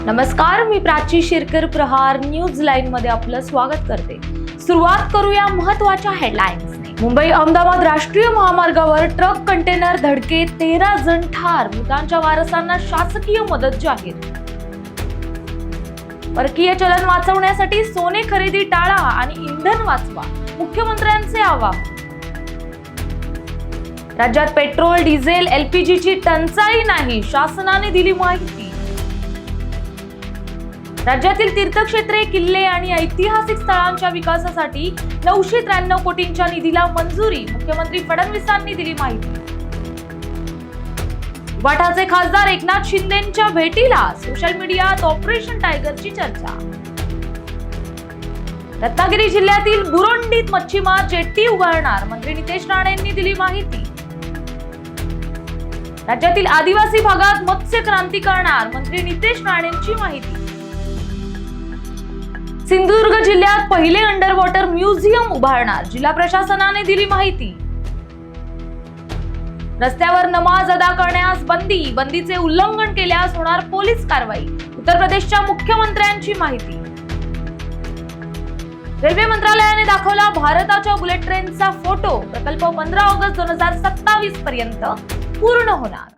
नमस्कार, मी प्राची शिरकर. प्रहार news line मध्ये आपलं स्वागत करते. सुरुवात करूया महत्त्वाच्या हेडलाईन्सने. मुंबई अहमदाबाद राष्ट्रीय महामार्गावर ट्रक कंटेनर धडकेत 13 जण ठार. मृतांच्या वारसांना शासकीय मदत जाहीर. परकीय चलन वाचवण्यासाठी सोने खरेदी टाळा आणि इंधन वाचवा, मुख्यमंत्र्यांचे आवाहन. राज्यात पेट्रोल, डिझेल, एलपीजीची टंचाई नाही, शासनाने दिली माहिती. राज्यातील तीर्थक्षेत्रे, किल्ले आणि ऐतिहासिक स्थळांच्या विकासासाठी 993 कोटींच्या निधीला मंजुरी, मुख्यमंत्री फडणवीसांनी दिली माहिती. वाठाचे खासदार एकनाथ शिंदेंच्या भेटीला सोशल मीडियात ऑपरेशन टायगरची चर्चा. रत्नागिरी जिल्ह्यातील बुरोंडीत मच्छीमार जेट्टी उभारणार, मंत्री नितेश राणेंनी दिली माहिती. राज्यातील आदिवासी भागात मत्स्य क्रांती करणार, मंत्री नितेश राणेंची माहिती. सिंधुदुर्ग जिल्ह्यात पहिले अंडर वॉटर म्युझियम उभारणार, जिल्हा प्रशासनाने दिली माहिती. रस्त्यावर नमाज अदा करण्यास बंदी, बंदीचे उल्लंघन केल्यास होणार पोलीस कारवाई, उत्तर प्रदेशच्या मुख्यमंत्र्यांची माहिती. रेल्वे मंत्रालयाने दाखवला भारताच्या बुलेट ट्रेनचा फोटो. प्रकल्प 15 ऑगस्ट 2027 पर्यंत पूर्ण होणार.